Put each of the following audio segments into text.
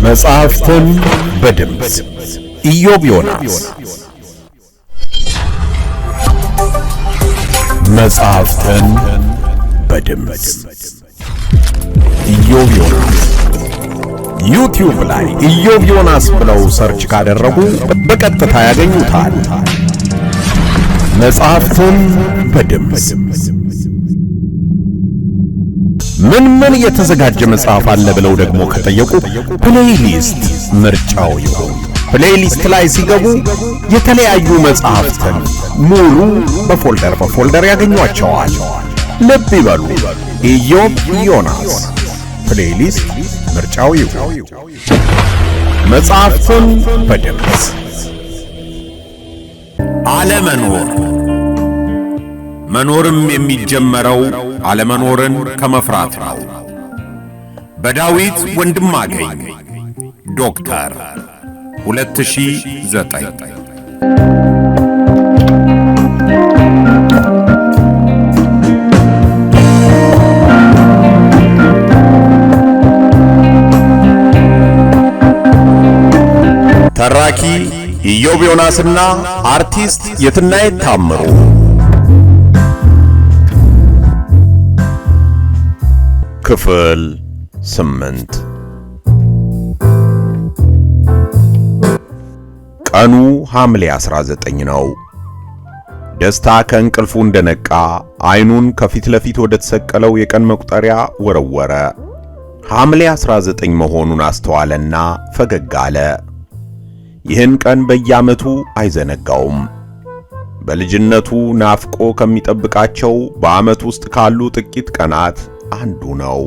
መጽሐፍትን በድምጽ ኢዮብ ዮናስ። መጽሐፍትን በድምጽ ኢዮብ ዮናስ። ዩቲዩብ ላይ ኢዮብ ዮናስ ብለው ሰርች ካደረጉ በቀጥታ ያገኙታል። መጽሐፍትን በድምጽ ምን የተዘጋጀ መጽሐፍ አለ ብለው ደግሞ ከጠየቁ ፕሌይሊስት ምርጫው ይሁን። ፕሌይሊስት ላይ ሲገቡ የተለያዩ መጽሐፍትን ሙሉ በፎልደር ያገኟቸዋል። ልብ ይበሉ፣ ኢዮብ ዮናስ ፕሌይሊስት ምርጫው ይሁን። መጽሐፍትን በድምጽ አለመኖር። መኖርም የሚጀመረው አለመኖርን ከመፍራት ነው። በዳዊት ወንድማገኝ ዶክተር 2009። ተራኪ ኢዮብ ዮናስና አርቲስት የትናየት ታምሩ። ክፍል 8። ቀኑ ሐምሌ 19 ነው። ደስታ ከእንቅልፉ እንደነቃ አይኑን ከፊት ለፊት ወደ ተሰቀለው የቀን መቁጠሪያ ወረወረ። ሐምሌ 19 መሆኑን አስተዋለና ፈገግ አለ። ይህን ቀን በየዓመቱ አይዘነጋውም። በልጅነቱ ናፍቆ ከሚጠብቃቸው በዓመት ውስጥ ካሉ ጥቂት ቀናት አንዱ ነው።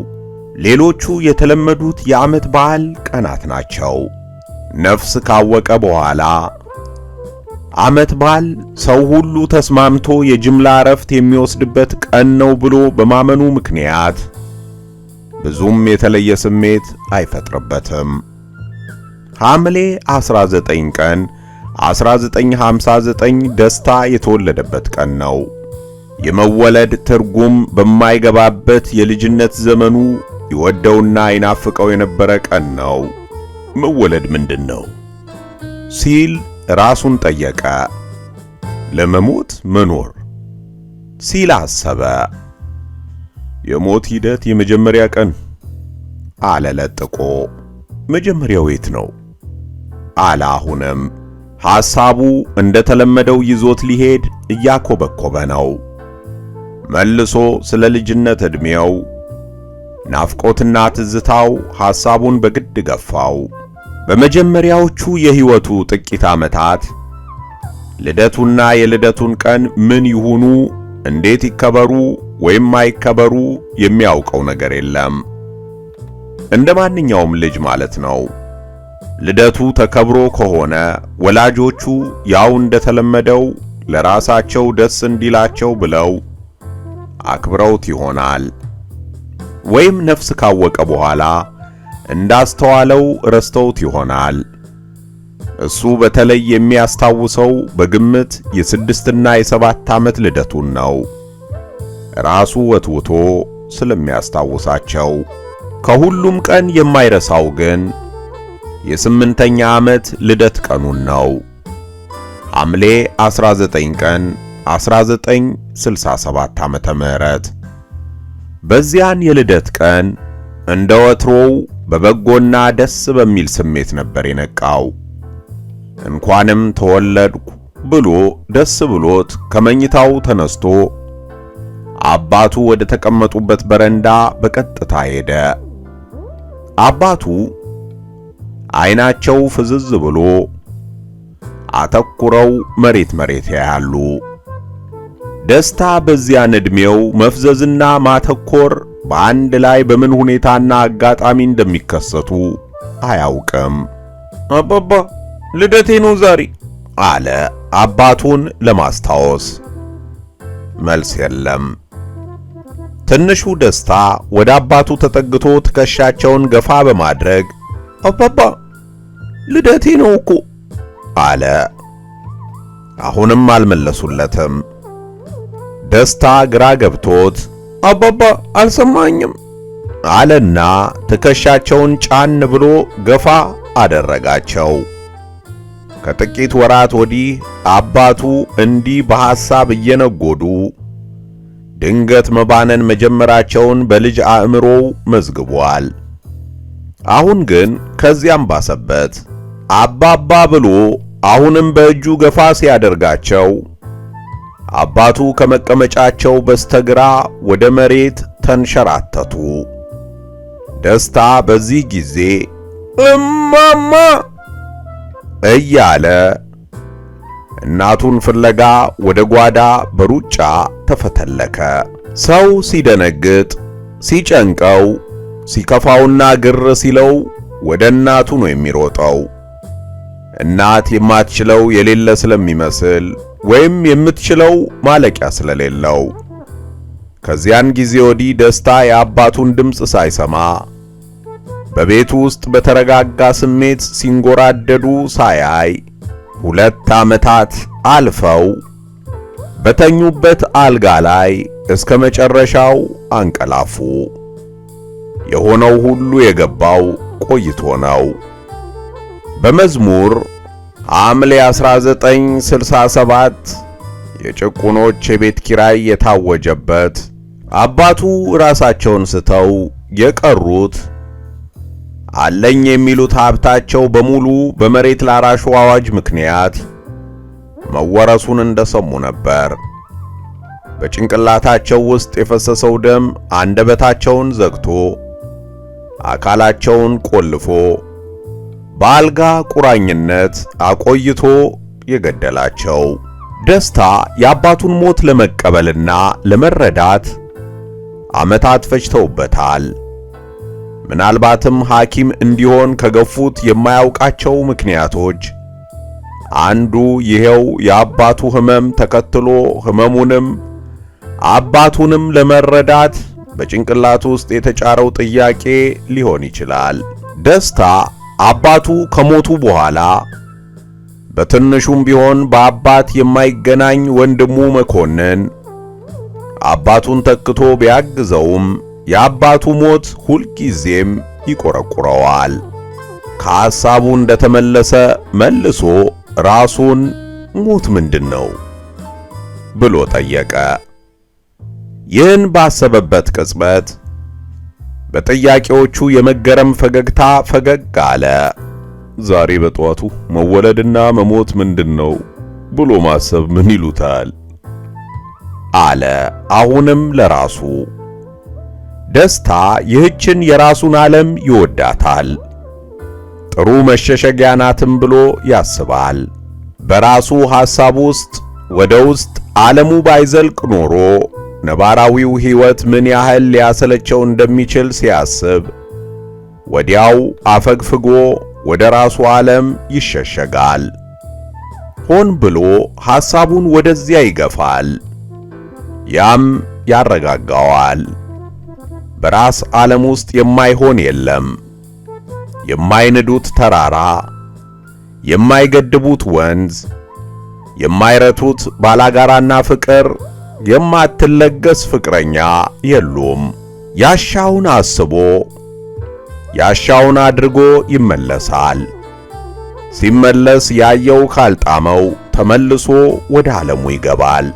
ሌሎቹ የተለመዱት የዓመት በዓል ቀናት ናቸው። ነፍስ ካወቀ በኋላ ዓመት በዓል ሰው ሁሉ ተስማምቶ የጅምላ ዕረፍት የሚወስድበት ቀን ነው ብሎ በማመኑ ምክንያት ብዙም የተለየ ስሜት አይፈጥርበትም። ሐምሌ 19 ቀን 1959 ደስታ የተወለደበት ቀን ነው። የመወለድ ትርጉም በማይገባበት የልጅነት ዘመኑ ይወደውና ይናፍቀው የነበረ ቀን ነው። መወለድ ምንድነው ሲል ራሱን ጠየቀ። ለመሞት መኖር ሲል አሰበ። የሞት ሂደት የመጀመሪያ ቀን አለ ለጥቆ። መጀመሪያው የት ነው አለ አሁንም። ሐሳቡ እንደተለመደው ይዞት ሊሄድ እያኮበኮበ ነው። መልሶ ስለ ልጅነት ዕድሜው ናፍቆትና ትዝታው ሐሳቡን በግድ ገፋው። በመጀመሪያዎቹ የሕይወቱ ጥቂት ዓመታት ልደቱና የልደቱን ቀን ምን ይሁኑ፣ እንዴት ይከበሩ ወይም አይከበሩ የሚያውቀው ነገር የለም። እንደ ማንኛውም ልጅ ማለት ነው። ልደቱ ተከብሮ ከሆነ ወላጆቹ ያው እንደተለመደው ለራሳቸው ደስ እንዲላቸው ብለው አክብረውት ይሆናል። ወይም ነፍስ ካወቀ በኋላ እንዳስተዋለው ረስተውት ይሆናል። እሱ በተለይ የሚያስታውሰው በግምት የ6ና የ7 ዓመት ልደቱን ነው። ራሱ ወትውቶ ስለሚያስታውሳቸው። ከሁሉም ቀን የማይረሳው ግን የ8ኛ ዓመት ልደት ቀኑን ነው። ሐምሌ 19 ቀን 1967 ዓመተ ምህረት። በዚያን የልደት ቀን እንደ ወትሮው በበጎና ደስ በሚል ስሜት ነበር የነቃው። እንኳንም ተወለድኩ ብሎ ደስ ብሎት ከመኝታው ተነስቶ አባቱ ወደ ተቀመጡበት በረንዳ በቀጥታ ሄደ። አባቱ አይናቸው ፍዝዝ ብሎ አተኩረው መሬት ያያሉ። ደስታ በዚያን ዕድሜው መፍዘዝና ማተኮር በአንድ ላይ በምን ሁኔታና አጋጣሚ እንደሚከሰቱ አያውቅም። አባባ ልደቴ ነው ዛሬ አለ አባቱን ለማስታወስ። መልስ የለም። ትንሹ ደስታ ወደ አባቱ ተጠግቶ ትከሻቸውን ገፋ በማድረግ አባባ ልደቴ ነው እኮ አለ። አሁንም አልመለሱለትም። ደስታ ግራ ገብቶት አባባ አልሰማኝም አለና ትከሻቸውን ጫን ብሎ ገፋ አደረጋቸው። ከጥቂት ወራት ወዲህ አባቱ እንዲህ በሐሳብ እየነጎዱ ድንገት መባነን መጀመራቸውን በልጅ አእምሮው መዝግቧል። አሁን ግን ከዚያም ባሰበት። አባባ ብሎ አሁንም በእጁ ገፋ ሲያደርጋቸው አባቱ ከመቀመጫቸው በስተግራ ወደ መሬት ተንሸራተቱ። ደስታ በዚህ ጊዜ እማማ እያለ እናቱን ፍለጋ ወደ ጓዳ በሩጫ ተፈተለከ። ሰው ሲደነግጥ፣ ሲጨንቀው፣ ሲከፋውና ግር ሲለው ወደ እናቱ ነው የሚሮጠው። እናት የማትችለው የሌለ ስለሚመስል ወይም የምትችለው ማለቂያ ስለሌለው። ከዚያን ጊዜ ወዲህ ደስታ የአባቱን ድምፅ ሳይሰማ በቤቱ ውስጥ በተረጋጋ ስሜት ሲንጎራደዱ ሳያይ 2 ዓመታት አልፈው በተኙበት አልጋ ላይ እስከ መጨረሻው አንቀላፉ። የሆነው ሁሉ የገባው ቆይቶ ነው። በመዝሙር ሐምሌ 1967 የጭቁኖች የቤት ኪራይ የታወጀበት አባቱ ራሳቸውን ስተው የቀሩት አለኝ የሚሉት ሀብታቸው በሙሉ በመሬት ላራሹ አዋጅ ምክንያት መወረሱን እንደሰሙ ነበር። በጭንቅላታቸው ውስጥ የፈሰሰው ደም አንደበታቸውን ዘግቶ አካላቸውን ቆልፎ በአልጋ ቁራኝነት አቆይቶ የገደላቸው። ደስታ የአባቱን ሞት ለመቀበልና ለመረዳት ዓመታት ፈጅተውበታል። ምናልባትም ሐኪም እንዲሆን ከገፉት የማያውቃቸው ምክንያቶች አንዱ ይሄው የአባቱ ሕመም ተከትሎ ሕመሙንም አባቱንም ለመረዳት በጭንቅላቱ ውስጥ የተጫረው ጥያቄ ሊሆን ይችላል። ደስታ አባቱ ከሞቱ በኋላ በትንሹም ቢሆን በአባት የማይገናኝ ወንድሙ መኮንን አባቱን ተክቶ ቢያግዘውም የአባቱ ሞት ሁልጊዜም ይቆረቁረዋል። ከሐሳቡ እንደተመለሰ መልሶ ራሱን ሞት ምንድነው ብሎ ጠየቀ። ይህን ባሰበበት ቅጽበት በጥያቄዎቹ የመገረም ፈገግታ ፈገግ አለ። ዛሬ በጠዋቱ መወለድና መሞት ምንድነው ብሎ ማሰብ ምን ይሉታል አለ አሁንም ለራሱ። ደስታ ይህችን የራሱን ዓለም ይወዳታል። ጥሩ መሸሸጊያ ናትም ብሎ ያስባል። በራሱ ሐሳብ ውስጥ ወደ ውስጥ ዓለሙ ባይዘልቅ ኖሮ ነባራዊው ሕይወት ምን ያህል ሊያሰለቸው እንደሚችል ሲያስብ ወዲያው አፈግፍጎ ወደ ራሱ ዓለም ይሸሸጋል። ሆን ብሎ ሐሳቡን ወደዚያ ይገፋል። ያም ያረጋጋዋል። በራስ ዓለም ውስጥ የማይሆን የለም። የማይንዱት ተራራ፣ የማይገድቡት ወንዝ፣ የማይረቱት ባላጋራና ፍቅር፣ የማትለገስ ፍቅረኛ የሉም። ያሻውን አስቦ ያሻውን አድርጎ ይመለሳል። ሲመለስ ያየው ካልጣመው ተመልሶ ወደ ዓለሙ ይገባል።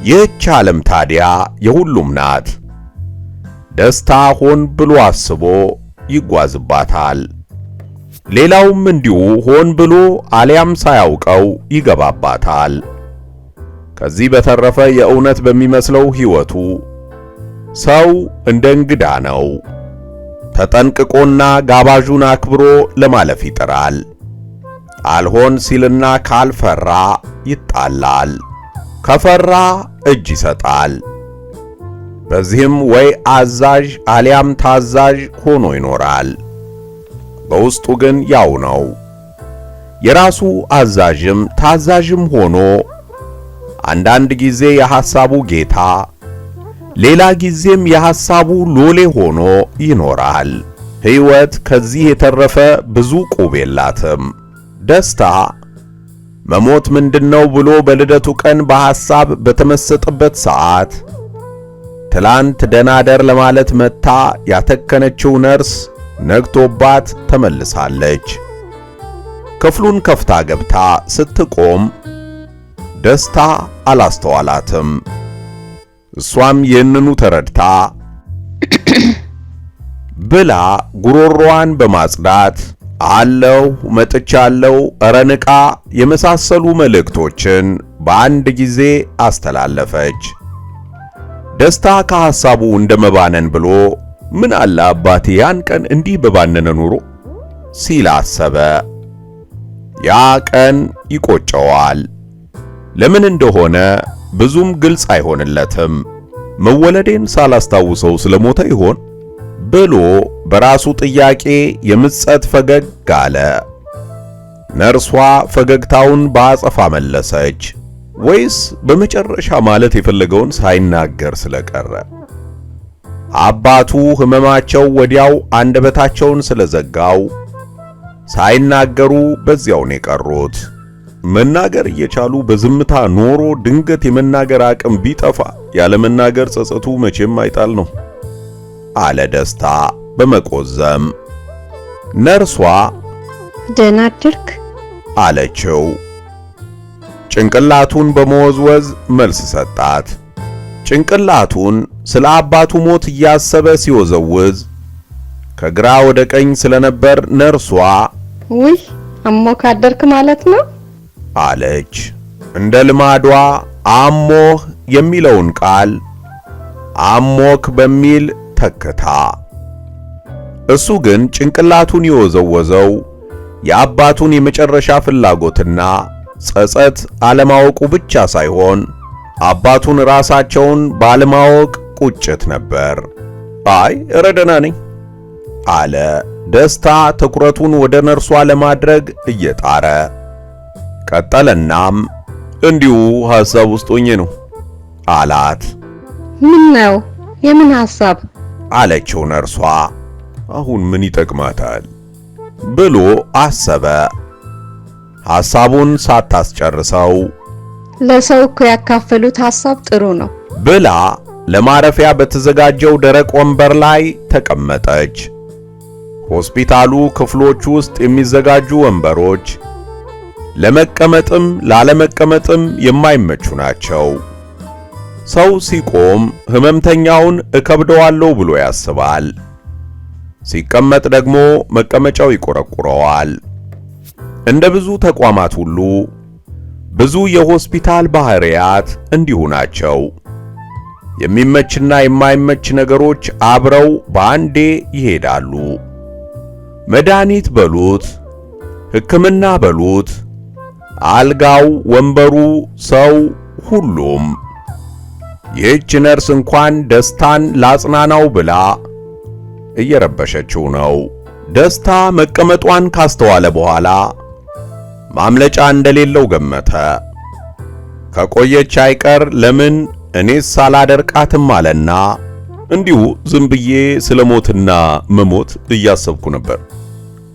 ይህች ዓለም ታዲያ የሁሉም ናት። ደስታ ሆን ብሎ አስቦ ይጓዝባታል። ሌላውም እንዲሁ ሆን ብሎ አሊያም ሳያውቀው ይገባባታል። ከዚህ በተረፈ የእውነት በሚመስለው ሕይወቱ ሰው እንደ እንግዳ ነው። ተጠንቅቆና ጋባዡን አክብሮ ለማለፍ ይጥራል። አልሆን ሲልና ካልፈራ ይጣላል። ከፈራ እጅ ይሰጣል። በዚህም ወይ አዛዥ አሊያም ታዛዥ ሆኖ ይኖራል። በውስጡ ግን ያው ነው። የራሱ አዛዥም ታዛዥም ሆኖ አንዳንድ ጊዜ የሐሳቡ ጌታ፣ ሌላ ጊዜም የሐሳቡ ሎሌ ሆኖ ይኖራል። ሕይወት ከዚህ የተረፈ ብዙ ቁብ የላትም። ደስታ መሞት ምንድነው ብሎ በልደቱ ቀን በሐሳብ በተመሰጠበት ሰዓት ትላንት ደናደር ለማለት መታ ያተከነችው ነርስ ነግቶባት ተመልሳለች። ክፍሉን ከፍታ ገብታ ስትቆም ደስታ አላስተዋላትም። እሷም ይህንኑ ተረድታ ብላ ጉሮሮዋን በማጽዳት አለው መጥቻለሁ፣ ኧረ ንቃ የመሳሰሉ መልእክቶችን በአንድ ጊዜ አስተላለፈች። ደስታ ከሐሳቡ እንደመባነን ብሎ ምን አለ አባቴ ያን ቀን እንዲህ በባነነ ኑሮ ሲል አሰበ። ያ ቀን ይቆጨዋል። ለምን እንደሆነ ብዙም ግልጽ አይሆንለትም። መወለዴን ሳላስታውሰው ስለሞተ ይሆን ብሎ በራሱ ጥያቄ የምጸት ፈገግ አለ። ነርሷ ፈገግታውን በአጸፋ መለሰች። ወይስ በመጨረሻ ማለት የፈለገውን ሳይናገር ስለቀረ? አባቱ ሕመማቸው ወዲያው አንደበታቸውን ስለዘጋው ሳይናገሩ በዚያው ነው የቀሩት። መናገር እየቻሉ በዝምታ ኖሮ ድንገት የመናገር አቅም ቢጠፋ ያለመናገር ጸጸቱ መቼም አይጣል ነው አለ ደስታ በመቆዘም። ነርሷ ደህና አደርክ አለችው። ጭንቅላቱን በመወዝወዝ መልስ ሰጣት። ጭንቅላቱን ስለ አባቱ ሞት እያሰበ ሲወዘውዝ ከግራ ወደ ቀኝ ስለነበር ነርሷ ውይ አሞክ አደርክ ማለት ነው አለች። እንደ ልማዷ አሞህ የሚለውን ቃል አሞክ በሚል ተክታ። እሱ ግን ጭንቅላቱን የወዘወዘው የአባቱን የመጨረሻ ፍላጎትና ጸጸት አለማወቁ ብቻ ሳይሆን አባቱን ራሳቸውን ባለማወቅ ቁጭት ነበር። አይ ኧረ ደህና ነኝ አለ ደስታ ትኩረቱን ወደ ነርሷ ለማድረግ እየጣረ። ቀጠለናም እንዲሁ ሐሳብ ውስጥ ሆኜ ነው አላት። ምን ነው የምን ሐሳብ አለችው ነርሷ። አሁን ምን ይጠቅማታል ብሎ አሰበ። ሐሳቡን ሳታስጨርሰው ለሰው እኮ ያካፈሉት ሐሳብ ጥሩ ነው ብላ ለማረፊያ በተዘጋጀው ደረቅ ወንበር ላይ ተቀመጠች። ሆስፒታሉ ክፍሎች ውስጥ የሚዘጋጁ ወንበሮች ለመቀመጥም ላለመቀመጥም የማይመቹ ናቸው። ሰው ሲቆም ሕመምተኛውን እከብደዋለሁ ብሎ ያስባል። ሲቀመጥ ደግሞ መቀመጫው ይቆረቁረዋል። እንደ ብዙ ተቋማት ሁሉ ብዙ የሆስፒታል ባህሪያት እንዲሁ ናቸው። የሚመችና የማይመች ነገሮች አብረው በአንዴ ይሄዳሉ። መድኃኒት በሉት፣ ሕክምና በሉት፣ አልጋው፣ ወንበሩ፣ ሰው፣ ሁሉም። ይህች ነርስ እንኳን ደስታን ላጽናናው ብላ እየረበሸችው ነው። ደስታ መቀመጧን ካስተዋለ በኋላ ማምለጫ እንደሌለው ገመተ። ከቆየች አይቀር ለምን እኔስ ሳላደርቃትም አለና እንዲሁ ዝም ብዬ ስለሞትና መሞት እያሰብኩ ነበር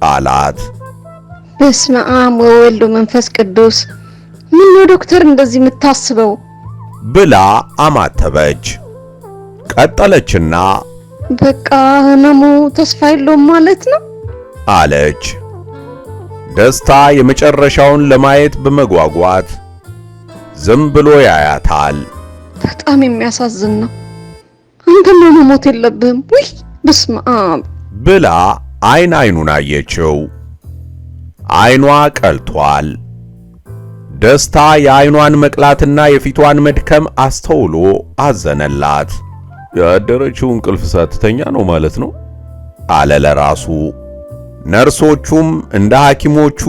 አላት። በስመ አብ ወወልድ ወመንፈስ ቅዱስ። ምን ነው ዶክተር እንደዚህ የምታስበው ብላ አማተበች። ቀጠለችና በቃ ህመሙ ተስፋ የለውም ማለት ነው አለች። ደስታ የመጨረሻውን ለማየት በመጓጓት ዝም ብሎ ያያታል። በጣም የሚያሳዝን ነው። አንተም መሞት የለብህም። ውይ በስመ አብ ብላ አይኑን አየችው። አይኗ ቀልቷል። ደስታ የአይኗን መቅላትና የፊቷን መድከም አስተውሎ አዘነላት። ያደረችው እንቅልፍ ሳትተኛ ነው ማለት ነው አለ ለራሱ። ነርሶቹም እንደ ሐኪሞቹ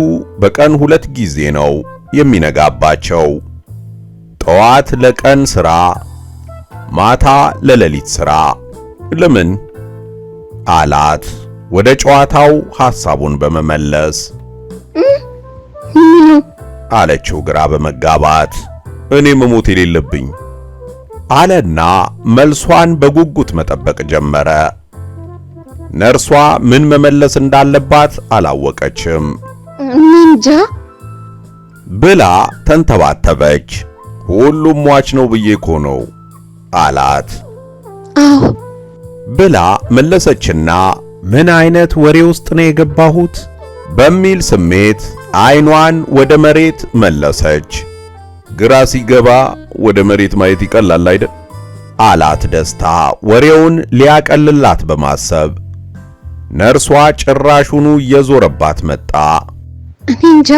በቀን 2 ጊዜ ነው የሚነጋባቸው። ጠዋት ለቀን ሥራ፣ ማታ ለሌሊት ሥራ። ለምን አላት ወደ ጨዋታው ሐሳቡን በመመለስ። አለችው ግራ በመጋባት። እኔ መሞት የሌለብኝ አለና መልሷን በጉጉት መጠበቅ ጀመረ። ነርሷ ምን መመለስ እንዳለባት አላወቀችም። እንጃ ብላ ተንተባተበች። ሁሉም ሟች ነው ብዬ እኮ ነው አላት። አዎ ብላ መለሰችና ምን አይነት ወሬ ውስጥ ነው የገባሁት በሚል ስሜት አይኗን ወደ መሬት መለሰች። ግራ ሲገባ ወደ መሬት ማየት ይቀላል አይደል? አላት ደስታ ወሬውን ሊያቀልላት በማሰብ። ነርሷ ጭራሹኑ እየዞረባት መጣ። እኔ እንጃ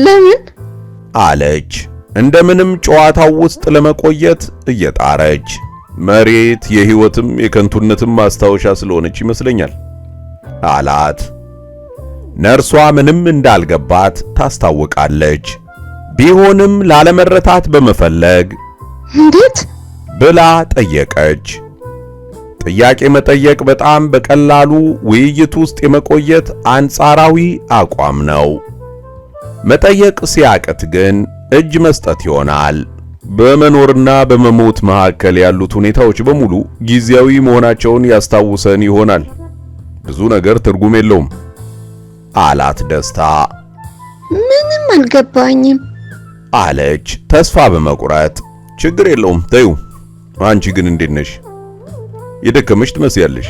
ለምን አለች እንደምንም ጨዋታው ውስጥ ለመቆየት እየጣረች። መሬት የሕይወትም የከንቱነትም ማስታወሻ ስለሆነች ይመስለኛል አላት። ነርሷ ምንም እንዳልገባት ታስታውቃለች። ቢሆንም ላለመረታት በመፈለግ እንዴት ብላ ጠየቀች። ጥያቄ መጠየቅ በጣም በቀላሉ ውይይት ውስጥ የመቆየት አንጻራዊ አቋም ነው። መጠየቅ ሲያቅት ግን እጅ መስጠት ይሆናል። በመኖርና በመሞት መካከል ያሉት ሁኔታዎች በሙሉ ጊዜያዊ መሆናቸውን ያስታውሰን ይሆናል። ብዙ ነገር ትርጉም የለውም አላት ደስታ። ምንም አልገባኝም አለች ተስፋ በመቁረጥ። ችግር የለውም ተይው። አንቺ ግን እንዴት ነሽ? የደከመሽ ትመስያለሽ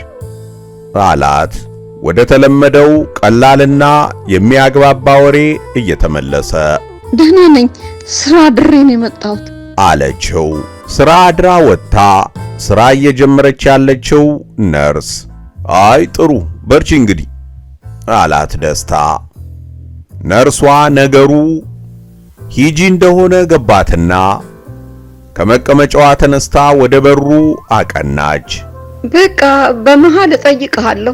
አላት ወደ ተለመደው ቀላልና የሚያግባባ ወሬ እየተመለሰ። ደህና ነኝ፣ ስራ አድሬ ነው የመጣሁት አለችው። ስራ አድራ ወጥታ ስራ እየጀመረች ያለችው ነርስ። አይ ጥሩ በርቺ እንግዲህ አላት ደስታ። ነርሷ ነገሩ ሂጂ እንደሆነ ገባትና ከመቀመጫዋ ተነስታ ወደ በሩ አቀናች። በቃ በመሃል እጠይቅሃለሁ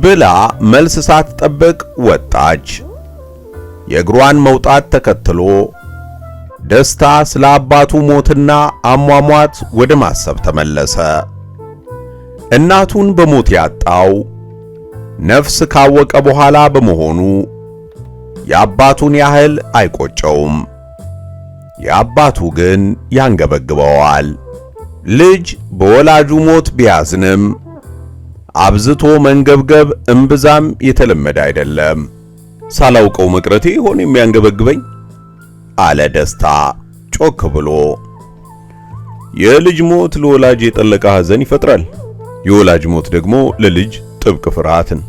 ብላ መልስ ሳትጠብቅ ወጣች። የእግሯን መውጣት ተከትሎ ደስታ ስለ አባቱ ሞትና አሟሟት ወደ ማሰብ ተመለሰ። እናቱን በሞት ያጣው ነፍስ ካወቀ በኋላ በመሆኑ የአባቱን ያህል አይቆጨውም። የአባቱ ግን ያንገበግበዋል። ልጅ በወላጁ ሞት ቢያዝንም አብዝቶ መንገብገብ እምብዛም የተለመደ አይደለም። ሳላውቀው መቅረቴ ይሆን የሚያንገበግበኝ? አለ ደስታ ጮክ ብሎ። የልጅ ሞት ለወላጅ የጠለቀ ሐዘን ይፈጥራል። የወላጅ ሞት ደግሞ ለልጅ ጥብቅ ፍርሃትን።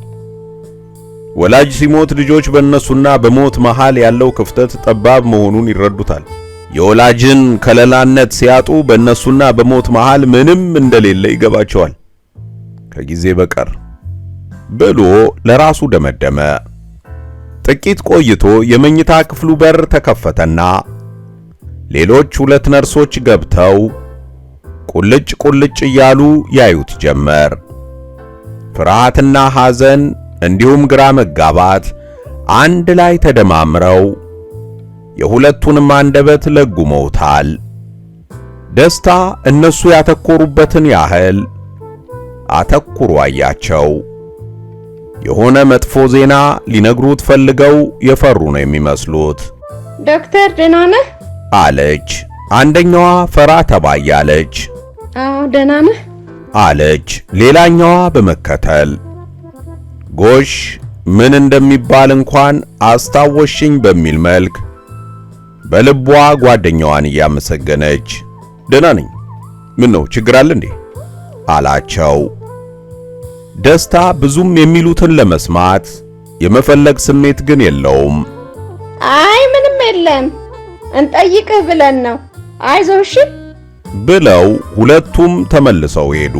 ወላጅ ሲሞት ልጆች በእነሱና በሞት መሃል ያለው ክፍተት ጠባብ መሆኑን ይረዱታል። የወላጅን ከለላነት ሲያጡ በእነሱና በሞት መሃል ምንም እንደሌለ ይገባቸዋል ከጊዜ በቀር ብሎ ለራሱ ደመደመ። ጥቂት ቆይቶ የመኝታ ክፍሉ በር ተከፈተና ሌሎች ሁለት ነርሶች ገብተው ቁልጭ ቁልጭ እያሉ ያዩት ጀመር። ፍርሃትና ሐዘን እንዲሁም ግራ መጋባት አንድ ላይ ተደማምረው የሁለቱንም አንደበት ለጉመውታል። ደስታ እነሱ ያተኮሩበትን ያህል አተኩሮ አያቸው። የሆነ መጥፎ ዜና ሊነግሩት ፈልገው የፈሩ ነው የሚመስሉት። ዶክተር ደህና ነህ? አለች አንደኛዋ ፈራ ተባያለች። አዎ ደህና ነህ? አለች ሌላኛዋ በመከተል። ጎሽ ምን እንደሚባል እንኳን አስታወሽኝ በሚል መልክ በልቧ ጓደኛዋን እያመሰገነች ደህና ነኝ፣ ምን ነው ችግር አለ እንዴ? አላቸው። ደስታ ብዙም የሚሉትን ለመስማት የመፈለግ ስሜት ግን የለውም። አይ ምንም የለም እንጠይቅህ ብለን ነው፣ አይዞሽ ብለው ሁለቱም ተመልሰው ሄዱ።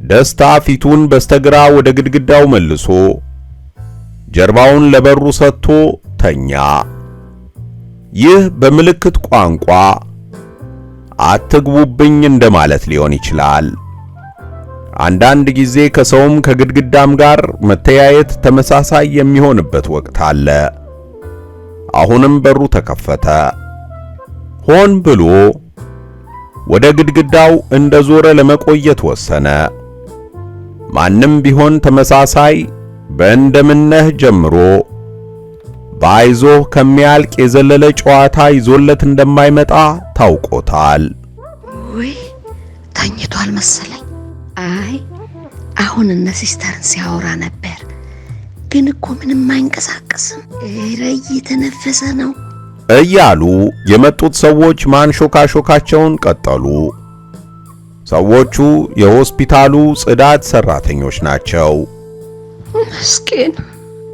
ደስታ ፊቱን በስተግራ ወደ ግድግዳው መልሶ ጀርባውን ለበሩ ሰጥቶ ተኛ። ይህ በምልክት ቋንቋ አትግቡብኝ እንደማለት ሊሆን ይችላል። አንዳንድ ጊዜ ከሰውም ከግድግዳም ጋር መተያየት ተመሳሳይ የሚሆንበት ወቅት አለ። አሁንም በሩ ተከፈተ። ሆን ብሎ ወደ ግድግዳው እንደዞረ ለመቆየት ወሰነ። ማንም ቢሆን ተመሳሳይ በእንደምነህ ጀምሮ ባይዞህ ከሚያልቅ የዘለለ ጨዋታ ይዞለት እንደማይመጣ ታውቆታል። ወይ ተኝቷል መሰለኝ። አይ አሁን እነ ሲስተርን ሲያወራ ነበር፣ ግን እኮ ምንም አይንቀሳቀስም። እረ እየተነፈሰ ነው እያሉ የመጡት ሰዎች ማንሾካሾካቸውን ቀጠሉ። ሰዎቹ የሆስፒታሉ ጽዳት ሰራተኞች ናቸው። ምስኪን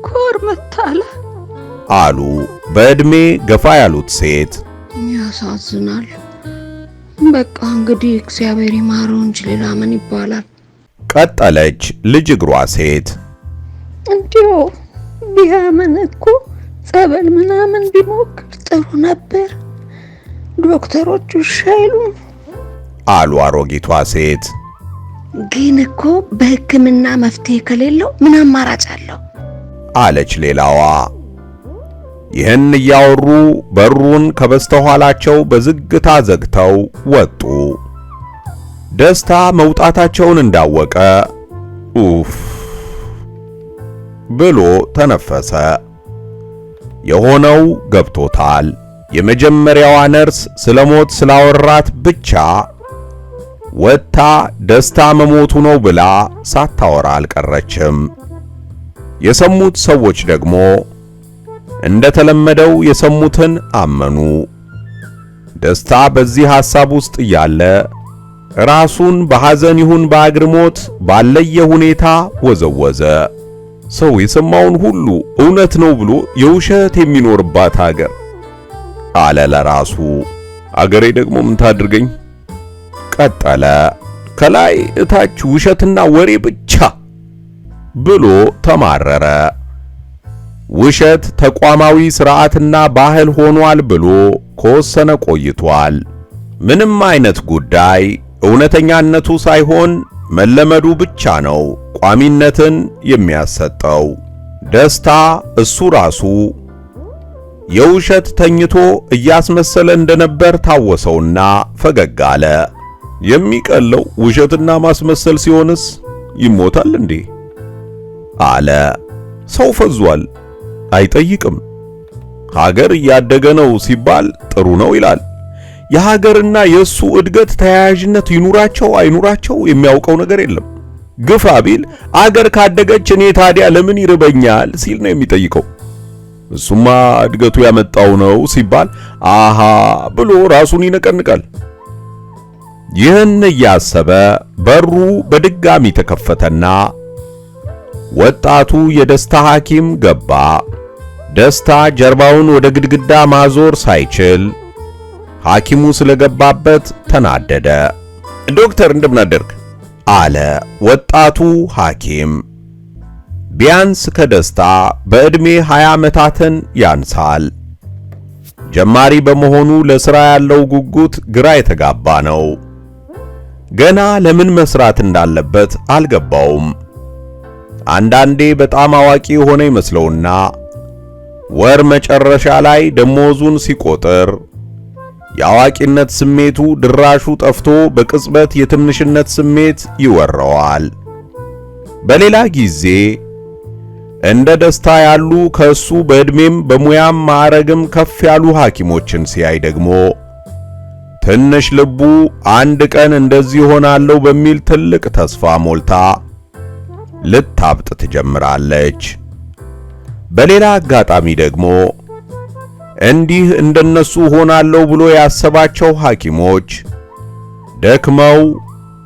ኮርመታለ አሉ በዕድሜ ገፋ ያሉት ሴት። ያሳዝናል። በቃ እንግዲህ እግዚአብሔር ይማረው እንጂ ሌላ ምን ይባላል? ቀጠለች ልጅ እግሯ ሴት። እንዲሁ ቢያመን እኮ ጸበል ምናምን ቢሞክር ጥሩ ነበር። ዶክተሮቹ ሻይሉም አሉ አሮጊቷ ሴት። ግን እኮ በሕክምና መፍትሄ ከሌለው ምን አማራጭ አለው? አለች ሌላዋ። ይህን እያወሩ በሩን ከበስተኋላቸው በዝግታ ዘግተው ወጡ። ደስታ መውጣታቸውን እንዳወቀ ኡፍ ብሎ ተነፈሰ። የሆነው ገብቶታል። የመጀመሪያዋ ነርስ ስለሞት ስላወራት ብቻ ወጥታ ደስታ መሞቱ ነው ብላ ሳታወራ አልቀረችም። የሰሙት ሰዎች ደግሞ እንደተለመደው የሰሙትን አመኑ። ደስታ በዚህ ሐሳብ ውስጥ እያለ ራሱን በሐዘን ይሁን በአግርሞት ባለየ ሁኔታ ወዘወዘ። ሰው የሰማውን ሁሉ እውነት ነው ብሎ የውሸት የሚኖርባት ሀገር አለ ለራሱ። አገሬ ደግሞ ምን ታድርገኝ? ቀጠለ። ከላይ እታች ውሸትና ወሬ ብቻ ብሎ ተማረረ። ውሸት ተቋማዊ ሥርዓትና ባህል ሆኗል ብሎ ከወሰነ ቆይቷል። ምንም አይነት ጉዳይ እውነተኛነቱ ሳይሆን መለመዱ ብቻ ነው ቋሚነትን የሚያሰጠው። ደስታ እሱ ራሱ የውሸት ተኝቶ እያስመሰለ እንደነበር ታወሰውና ፈገግ አለ። የሚቀለው ውሸትና ማስመሰል ሲሆንስ ይሞታል እንዴ? አለ። ሰው ፈዟል፣ አይጠይቅም። ሀገር እያደገ ነው ሲባል ጥሩ ነው ይላል። የሀገርና የሱ እድገት ተያያዥነት ይኑራቸው አይኑራቸው የሚያውቀው ነገር የለም። ግፋ ቢል አገር ካደገች እኔ ታዲያ ለምን ይርበኛል ሲል ነው የሚጠይቀው። እሱማ እድገቱ ያመጣው ነው ሲባል አሃ ብሎ ራሱን ይነቀንቃል። ይህን እያሰበ በሩ በድጋሚ ተከፈተና ወጣቱ የደስታ ሐኪም ገባ። ደስታ ጀርባውን ወደ ግድግዳ ማዞር ሳይችል ሐኪሙ ስለገባበት ተናደደ። ዶክተር እንደምናደርግ አለ ወጣቱ ሐኪም። ቢያንስ ከደስታ በዕድሜ 20 ዓመታትን ያንሳል። ጀማሪ በመሆኑ ለሥራ ያለው ጉጉት ግራ የተጋባ ነው። ገና ለምን መስራት እንዳለበት አልገባውም። አንዳንዴ በጣም አዋቂ የሆነ ይመስለውና ወር መጨረሻ ላይ ደሞዙን ሲቆጥር የአዋቂነት ስሜቱ ድራሹ ጠፍቶ በቅጽበት የትንሽነት ስሜት ይወረዋል። በሌላ ጊዜ እንደ ደስታ ያሉ ከሱ በዕድሜም በሙያም ማዕረግም ከፍ ያሉ ሐኪሞችን ሲያይ ደግሞ ትንሽ ልቡ አንድ ቀን እንደዚህ ሆናለሁ በሚል ትልቅ ተስፋ ሞልታ ልታብጥ ትጀምራለች። በሌላ አጋጣሚ ደግሞ እንዲህ እንደነሱ ሆናለሁ ብሎ ያሰባቸው ሐኪሞች ደክመው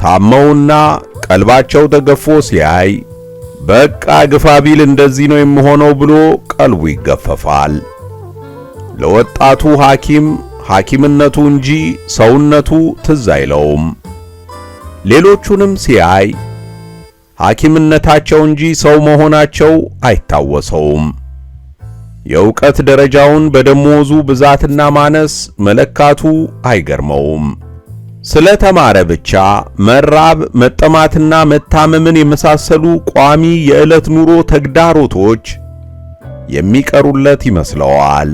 ታመውና ቀልባቸው ተገፎ ሲያይ በቃ ግፋ ቢል እንደዚህ ነው የሚሆነው ብሎ ቀልቡ ይገፈፋል። ለወጣቱ ሐኪም ሐኪምነቱ እንጂ ሰውነቱ ትዝ አይለውም። ሌሎቹንም ሲያይ ሐኪምነታቸው እንጂ ሰው መሆናቸው አይታወሰውም። የእውቀት ደረጃውን በደሞዙ ብዛትና ማነስ መለካቱ አይገርመውም። ስለተማረ ብቻ መራብ፣ መጠማትና መታመምን የመሳሰሉ ቋሚ የዕለት ኑሮ ተግዳሮቶች የሚቀሩለት ይመስለዋል።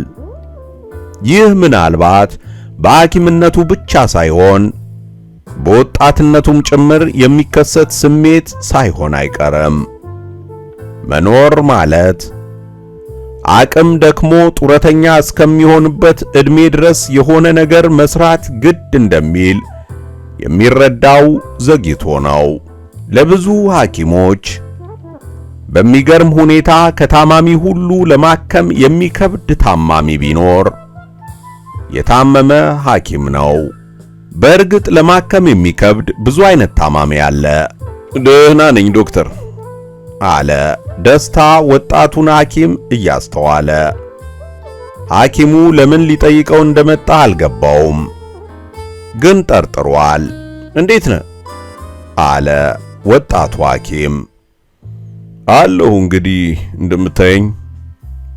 ይህ ምናልባት በሐኪምነቱ ብቻ ሳይሆን በወጣትነቱም ጭምር የሚከሰት ስሜት ሳይሆን አይቀርም። መኖር ማለት አቅም ደክሞ ጡረተኛ እስከሚሆንበት ዕድሜ ድረስ የሆነ ነገር መስራት ግድ እንደሚል የሚረዳው ዘግይቶ ነው። ለብዙ ሐኪሞች በሚገርም ሁኔታ ከታማሚ ሁሉ ለማከም የሚከብድ ታማሚ ቢኖር የታመመ ሐኪም ነው። በእርግጥ ለማከም የሚከብድ ብዙ አይነት ታማሚ አለ። ደህና ነኝ ዶክተር አለ ደስታ ወጣቱን ሐኪም እያስተዋለ። ሐኪሙ ለምን ሊጠይቀው እንደመጣ አልገባውም፣ ግን ጠርጥሯል። እንዴት ነህ አለ ወጣቱ ሐኪም። አለሁ እንግዲህ እንደምታየኝ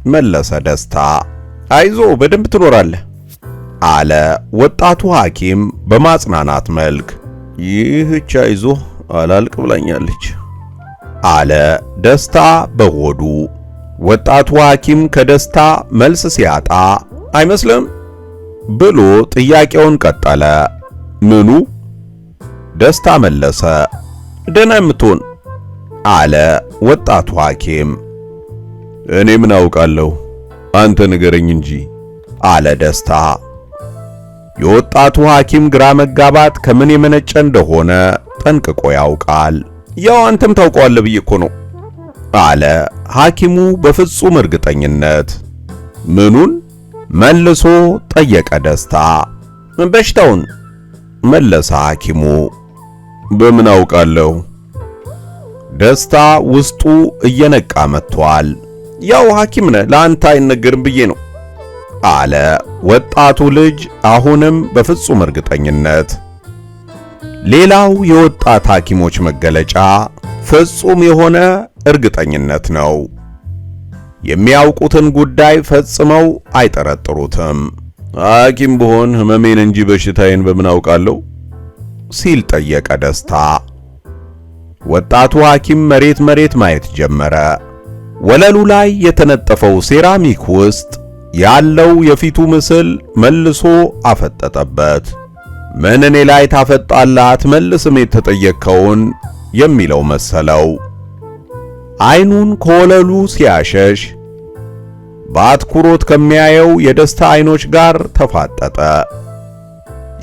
መለሰ ደስታ። አይዞ በደንብ ትኖራለህ አለ ወጣቱ ሐኪም በማጽናናት መልክ። ይህች አይዞ አላልቅ ብላኛለች አለ ደስታ በሆዱ። ወጣቱ ሐኪም ከደስታ መልስ ሲያጣ አይመስልም ብሎ ጥያቄውን ቀጠለ። ምኑ? ደስታ መለሰ። ደህና የምትሆን አለ ወጣቱ ሐኪም። እኔ ምን አውቃለሁ አንተ ንገረኝ እንጂ አለ ደስታ። የወጣቱ ሐኪም ግራ መጋባት ከምን የመነጨ እንደሆነ ጠንቅቆ ያውቃል። ያው አንተም ታውቀዋለህ ብዬ እኮ ነው አለ ሐኪሙ በፍጹም እርግጠኝነት። ምኑን? መልሶ ጠየቀ ደስታ። በሽታውን መለሰ ሐኪሙ። በምን አውቃለሁ? ደስታ ውስጡ እየነቃ መጥቷል። ያው ሐኪም ነህ ለአንተ አይነገርም ብዬ ነው አለ ወጣቱ ልጅ አሁንም በፍጹም እርግጠኝነት። ሌላው የወጣት ሐኪሞች መገለጫ ፍጹም የሆነ እርግጠኝነት ነው። የሚያውቁትን ጉዳይ ፈጽመው አይጠረጥሩትም። ሐኪም ብሆን ህመሜን እንጂ በሽታዬን በምን አውቃለሁ ሲል ጠየቀ ደስታ። ወጣቱ ሐኪም መሬት ማየት ጀመረ። ወለሉ ላይ የተነጠፈው ሴራሚክ ውስጥ ያለው የፊቱ ምስል መልሶ አፈጠጠበት። ምን እኔ ላይ ታፈጣለህ አትመልስም የተጠየቅከውን የሚለው መሰለው። አይኑን ከወለሉ ሲያሸሽ በአትኩሮት ከሚያየው የደስታ አይኖች ጋር ተፋጠጠ።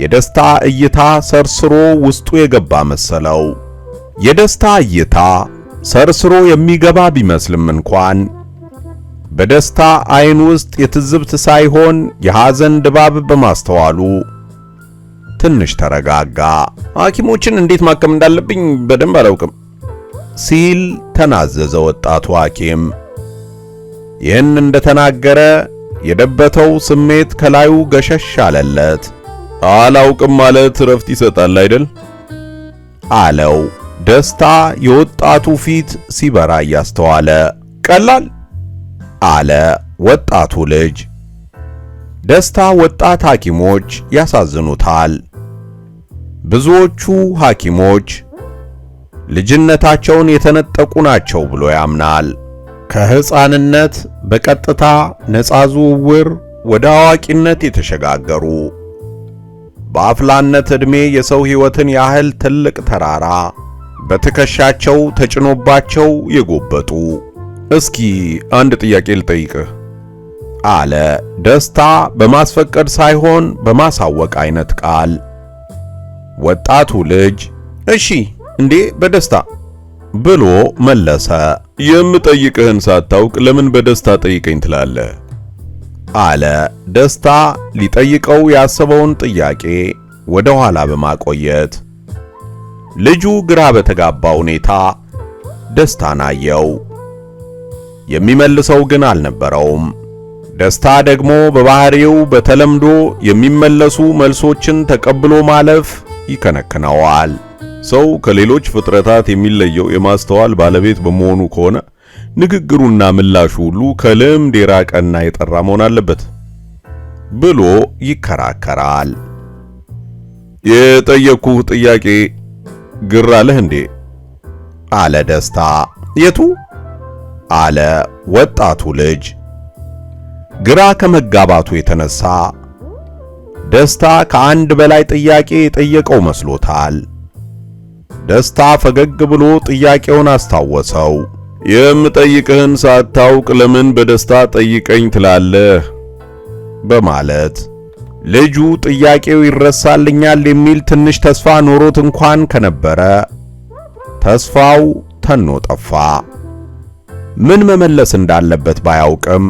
የደስታ እይታ ሰርስሮ ውስጡ የገባ መሰለው። የደስታ እይታ ሰርስሮ የሚገባ ቢመስልም እንኳን በደስታ አይን ውስጥ የትዝብት ሳይሆን የሐዘን ድባብ በማስተዋሉ ትንሽ ተረጋጋ። ሐኪሞችን እንዴት ማከም እንዳለብኝ በደንብ አላውቅም ሲል ተናዘዘ ወጣቱ ሐኪም። ይህን እንደተናገረ የደበተው ስሜት ከላዩ ገሸሽ አለለት። አላውቅም ማለት እረፍት ይሰጣል አይደል አለው ደስታ የወጣቱ ፊት ሲበራ እያስተዋለ። ቀላል አለ ወጣቱ ልጅ። ደስታ ወጣት ሐኪሞች ያሳዝኑታል። ብዙዎቹ ሐኪሞች ልጅነታቸውን የተነጠቁ ናቸው ብሎ ያምናል። ከሕፃንነት በቀጥታ ነፃ ዝውውር ወደ አዋቂነት የተሸጋገሩ፣ በአፍላነት ዕድሜ የሰው ሕይወትን ያህል ትልቅ ተራራ በትከሻቸው ተጭኖባቸው የጎበጡ። እስኪ አንድ ጥያቄ ልጠይቅህ አለ ደስታ በማስፈቀድ ሳይሆን በማሳወቅ አይነት ቃል። ወጣቱ ልጅ እሺ እንዴ በደስታ ብሎ መለሰ። የምጠይቅህን ሳታውቅ ለምን በደስታ ጠይቀኝ ትላለህ? አለ ደስታ ሊጠይቀው ያሰበውን ጥያቄ ወደ ኋላ በማቆየት። ልጁ ግራ በተጋባ ሁኔታ ደስታን አየው። የሚመልሰው ግን አልነበረውም። ደስታ ደግሞ በባህሪው በተለምዶ የሚመለሱ መልሶችን ተቀብሎ ማለፍ ይከነክነዋል። ሰው ከሌሎች ፍጥረታት የሚለየው የማስተዋል ባለቤት በመሆኑ ከሆነ ንግግሩና ምላሹ ሁሉ ከልምድ የራቀና የጠራ መሆን አለበት ብሎ ይከራከራል። የጠየቅኩህ ጥያቄ ግር አለህ እንዴ? አለ ደስታ። የቱ? አለ ወጣቱ ልጅ ግራ ከመጋባቱ የተነሳ ደስታ ከአንድ በላይ ጥያቄ የጠየቀው መስሎታል። ደስታ ፈገግ ብሎ ጥያቄውን አስታወሰው። የምጠይቅህን ሳታውቅ ለምን በደስታ ጠይቀኝ ትላለህ? በማለት ልጁ ጥያቄው ይረሳልኛል የሚል ትንሽ ተስፋ ኖሮት እንኳን ከነበረ ተስፋው ተኖ ጠፋ። ምን መመለስ እንዳለበት ባያውቅም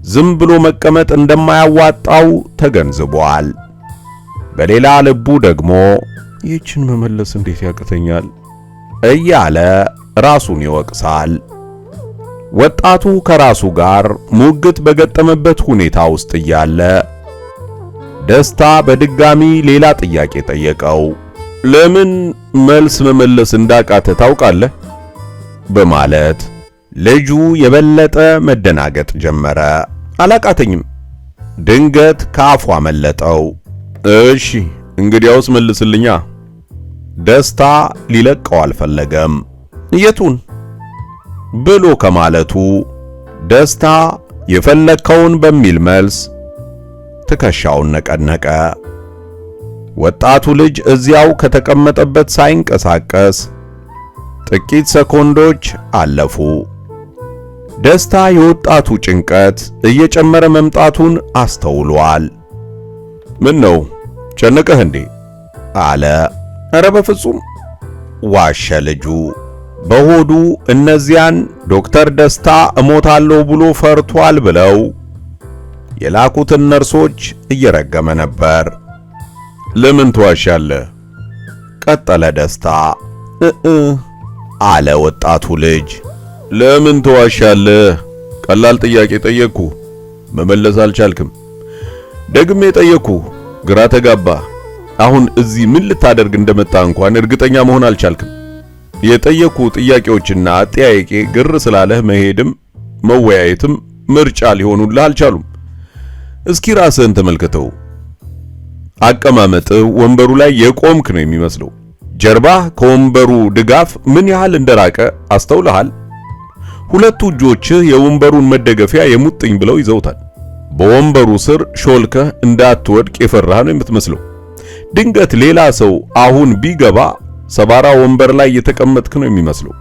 ዝም ብሎ መቀመጥ እንደማያዋጣው ተገንዝቧል። በሌላ ልቡ ደግሞ ይህችን መመለስ እንዴት ያቅተኛል እያለ ራሱን ይወቅሳል። ወጣቱ ከራሱ ጋር ሙግት በገጠመበት ሁኔታ ውስጥ እያለ ደስታ በድጋሚ ሌላ ጥያቄ ጠየቀው። ለምን መልስ መመለስ እንዳቃተ ታውቃለህ? በማለት ልጁ የበለጠ መደናገጥ ጀመረ። አላቃተኝም። ድንገት ከአፉ አመለጠው። እሺ እንግዲያውስ መልስልኛ። ደስታ ሊለቀው አልፈለገም። የቱን ብሎ ከማለቱ ደስታ የፈለከውን በሚል መልስ ትከሻውን ነቀነቀ። ወጣቱ ልጅ እዚያው ከተቀመጠበት ሳይንቀሳቀስ ጥቂት ሰኮንዶች አለፉ። ደስታ የወጣቱ ጭንቀት እየጨመረ መምጣቱን አስተውሏል። ምን ነው ጨነቀህ እንዴ? አለ። ኧረ በፍጹም ዋሸ ልጁ። በሆዱ እነዚያን ዶክተር ደስታ እሞታለሁ ብሎ ፈርቷል ብለው የላኩትን ነርሶች እየረገመ ነበር። ለምን ትዋሻለህ? ቀጠለ ደስታ። አለ ወጣቱ ልጅ። ለምን ትዋሻለህ? ቀላል ጥያቄ ጠየቅኩ፣ መመለስ አልቻልክም። ደግሜ ጠየቅኩ፣ ግራ ተጋባ። አሁን እዚህ ምን ልታደርግ እንደመጣ እንኳን እርግጠኛ መሆን አልቻልክም። የጠየቅኩ ጥያቄዎችና አጠያየቄ ግር ስላለህ መሄድም መወያየትም ምርጫ ሊሆኑልህ አልቻሉም። እስኪ ራስህን ተመልከተው። አቀማመጥህ ወንበሩ ላይ የቆምክ ነው የሚመስለው። ጀርባህ ከወንበሩ ድጋፍ ምን ያህል እንደራቀ አስተውለሃል? ሁለቱ እጆችህ የወንበሩን መደገፊያ የሙጥኝ ብለው ይዘውታል። በወንበሩ ስር ሾልከህ እንዳትወድቅ የፈራህ ነው የምትመስለው። ድንገት ሌላ ሰው አሁን ቢገባ ሰባራ ወንበር ላይ የተቀመጥክ ነው የሚመስለው።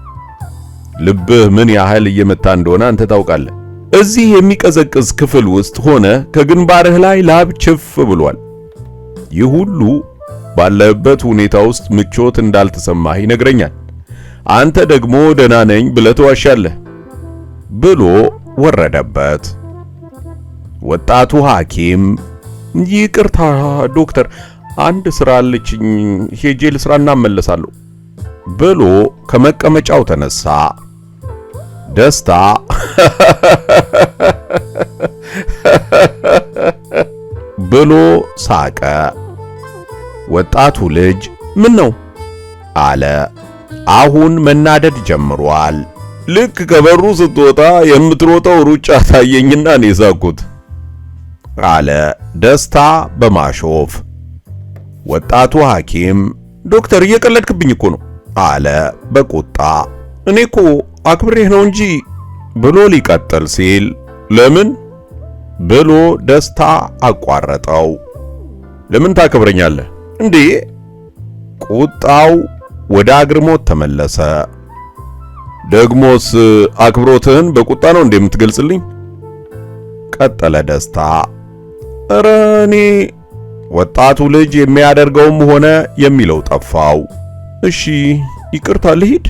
ልብህ ምን ያህል እየመታ እንደሆነ አንተ ታውቃለህ። እዚህ የሚቀዘቅዝ ክፍል ውስጥ ሆነ ከግንባርህ ላይ ላብ ችፍ ብሏል። ይህ ሁሉ ባለበት ሁኔታ ውስጥ ምቾት እንዳልተሰማህ ይነግረኛል። አንተ ደግሞ ደህና ነኝ ብለህ ትዋሻለህ ብሎ ወረደበት። ወጣቱ ሐኪም ይቅርታ ዶክተር፣ አንድ ስራ አለችኝ፣ ሄጄ ልስራና እመለሳለሁ ብሎ ከመቀመጫው ተነሳ። ደስታ ብሎ ሳቀ። ወጣቱ ልጅ ምን ነው አለ። አሁን መናደድ ጀምሯል። ልክ ከበሩ ስትወጣ የምትሮጠው ሩጫ ታየኝና ነው የሳኩት አለ ደስታ በማሾፍ። ወጣቱ ሐኪም ዶክተር እየቀለድክብኝ እኮ ነው አለ በቁጣ። እኔ እኮ አክብሬህ ነው እንጂ ብሎ ሊቀጥል ሲል ለምን ብሎ ደስታ አቋረጠው። ለምን ታከብረኛለህ እንዴ? ቁጣው ወደ አግርሞት ተመለሰ። ደግሞስ አክብሮትህን በቁጣ ነው እንደምትገልጽልኝ? ቀጠለ ደስታ። ኧረ እኔ ወጣቱ ልጅ የሚያደርገውም ሆነ የሚለው ጠፋው። እሺ ይቅርታ ልሂድ።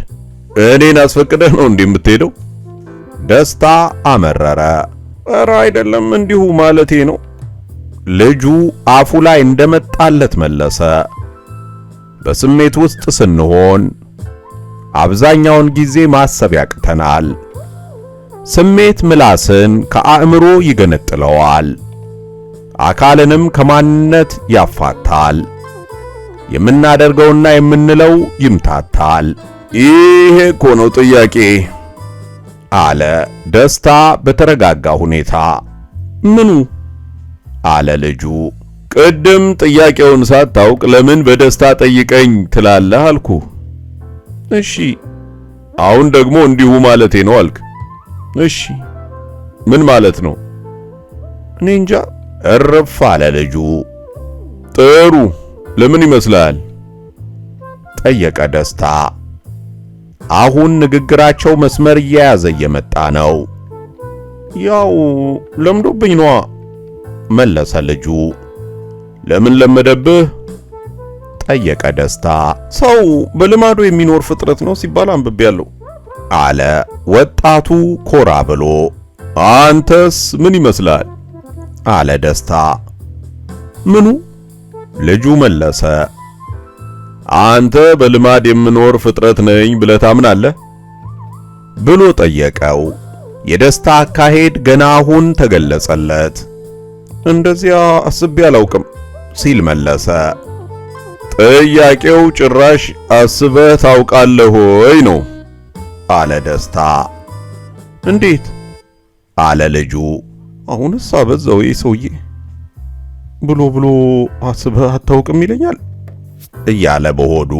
እኔን አስፈቅደህ ነው እንደምትሄደው? ደስታ አመረረ። ኧረ አይደለም እንዲሁ ማለቴ ነው። ልጁ አፉ ላይ እንደመጣለት መለሰ። በስሜት ውስጥ ስንሆን አብዛኛውን ጊዜ ማሰብ ያቅተናል። ስሜት ምላስን ከአእምሮ ይገነጥለዋል፣ አካልንም ከማንነት ያፋታል። የምናደርገውና የምንለው ይምታታል። ይሄ እኮ ነው ጥያቄ አለ ደስታ በተረጋጋ ሁኔታ። ምኑ አለ ልጁ። ቅድም ጥያቄውን ሳታውቅ ለምን በደስታ ጠይቀኝ ትላለህ አልኩ። እሺ አሁን ደግሞ እንዲሁ ማለቴ ነው አልክ። እሺ ምን ማለት ነው? እኔ እንጃ። እርፍ አለ ልጁ። ጥሩ ለምን ይመስላል? ጠየቀ ደስታ። አሁን ንግግራቸው መስመር እየያዘ እየመጣ ነው። ያው ለምዶብኝ ነዋ መለሰ ልጁ። ለምን ለመደብህ? ጠየቀ ደስታ። ሰው በልማዱ የሚኖር ፍጥረት ነው ሲባል አንብቤያለሁ አለ ወጣቱ ኮራ ብሎ። አንተስ ምን ይመስላል? አለ ደስታ። ምኑ? ልጁ መለሰ። አንተ በልማድ የምኖር ፍጥረት ነኝ ብለህ ታምናለህ? ብሎ ጠየቀው። የደስታ አካሄድ ገና አሁን ተገለጸለት። እንደዚያ አስቤ አላውቅም ሲል መለሰ። ጥያቄው ጭራሽ አስበህ ታውቃለህ ወይ ነው አለ ደስታ። እንዴት? አለ ልጁ። አሁንስ አበዛው ይህ ሰውዬ። ብሎ አስበህ አታውቅም ይለኛል እያለ በሆዱ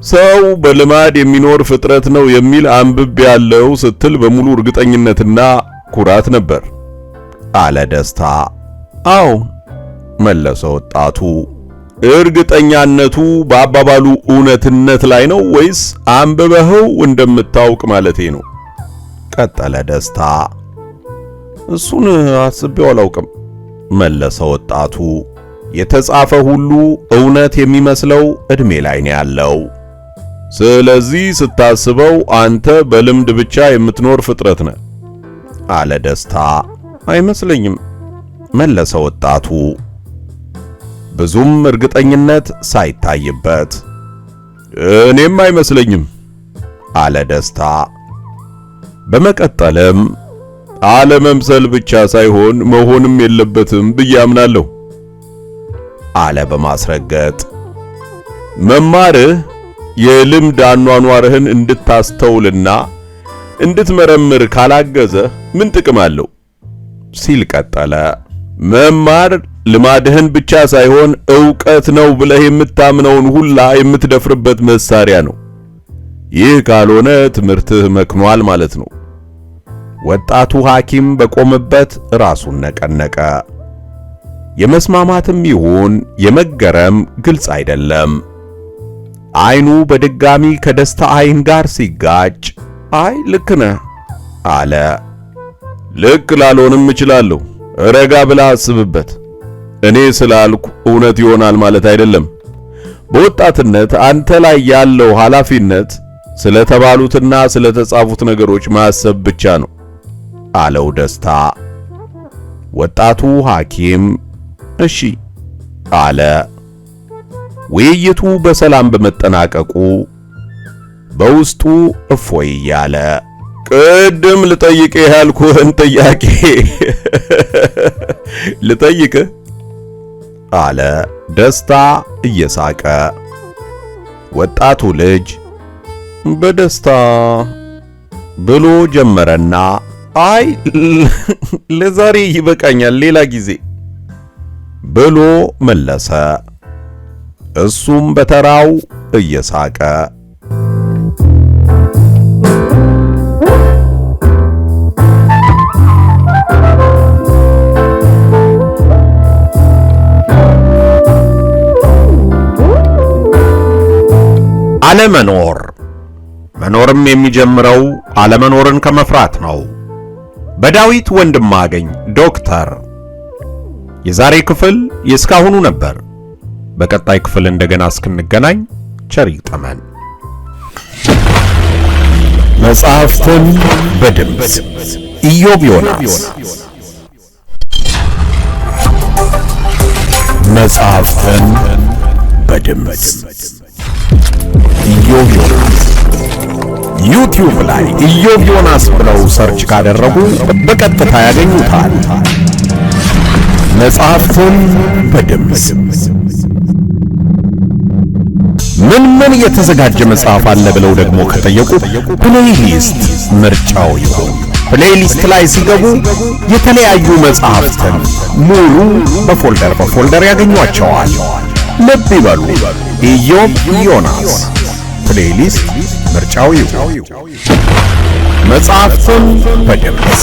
ሰው በልማድ የሚኖር ፍጥረት ነው የሚል አንብቤ ያለው ስትል በሙሉ እርግጠኝነትና ኩራት ነበር አለ ደስታ። አዎ መለሰ ወጣቱ። እርግጠኛነቱ በአባባሉ እውነትነት ላይ ነው ወይስ አንብበኸው እንደምታውቅ ማለቴ ነው? ቀጠለ ደስታ። እሱን አስቤው አላውቅም መለሰ ወጣቱ። የተጻፈ ሁሉ እውነት የሚመስለው እድሜ ላይ ነው ያለው። ስለዚህ ስታስበው አንተ በልምድ ብቻ የምትኖር ፍጥረት ነህ አለ ደስታ። አይመስለኝም መለሰ ወጣቱ ብዙም እርግጠኝነት ሳይታይበት። እኔም አይመስለኝም አለ ደስታ። በመቀጠልም አለመምሰል ብቻ ሳይሆን መሆንም የለበትም ብዬ አምናለሁ አለ በማስረገጥ። መማርህ የልምድ አኗኗርህን እንድታስተውልና እንድትመረምር ካላገዘ ምን ጥቅም አለው ሲል ቀጠለ። መማር ልማድህን ብቻ ሳይሆን ዕውቀት ነው ብለህ የምታምነውን ሁላ የምትደፍርበት መሳሪያ ነው። ይህ ካልሆነ ትምህርትህ መክኗል ማለት ነው። ወጣቱ ሐኪም በቆመበት ራሱን ነቀነቀ። የመስማማትም ይሁን የመገረም ግልጽ አይደለም። አይኑ በድጋሚ ከደስታ አይን ጋር ሲጋጭ አይ ልክ ነህ አለ። ልክ ላልሆንም እችላለሁ። ረጋ ብላ አስብበት። እኔ ስላልኩ እውነት ይሆናል ማለት አይደለም። በወጣትነት አንተ ላይ ያለው ኃላፊነት ስለተባሉትና ስለተጻፉት ነገሮች ማሰብ ብቻ ነው አለው ደስታ። ወጣቱ ሐኪም እሺ አለ። ውይይቱ በሰላም በመጠናቀቁ በውስጡ እፎይ ያለ ቅድም ልጠይቅህ ያልኩህን ጥያቄ ልጠይቅህ አለ ደስታ እየሳቀ። ወጣቱ ልጅ በደስታ ብሎ ጀመረና አይ ለዛሬ ይበቃኛል ሌላ ጊዜ ብሎ መለሰ። እሱም በተራው እየሳቀ አለመኖር መኖርም የሚጀምረው አለመኖርን ከመፍራት ነው። በዳዊት ወንድማገኝ ዶክተር። የዛሬ ክፍል የእስካሁኑ ነበር። በቀጣይ ክፍል እንደገና እስክንገናኝ ቸር ይግጠመን። መጽሐፍትን በድምጽ ኢዮብ ዮናስ። መጽሐፍትን በድምጽ ኢዮብ ዮናስ። ዩቲዩብ ላይ ኢዮብ ዮናስ ብለው ሰርች ካደረጉ በቀጥታ ያገኙታል። መጽሐፍትን በድምጽ ምን የተዘጋጀ መጽሐፍ አለ ብለው ደግሞ ከጠየቁ ፕሌይሊስት ምርጫው ይሁን። ፕሌይሊስት ላይ ሲገቡ የተለያዩ መጽሐፍትን ሙሉ በፎልደር ያገኟቸዋል። ልብ ይበሉ፣ ኢዮብ ዮናስ ፕሌይሊስት ምርጫው ይሁን። መጽሐፍትን በድምጽ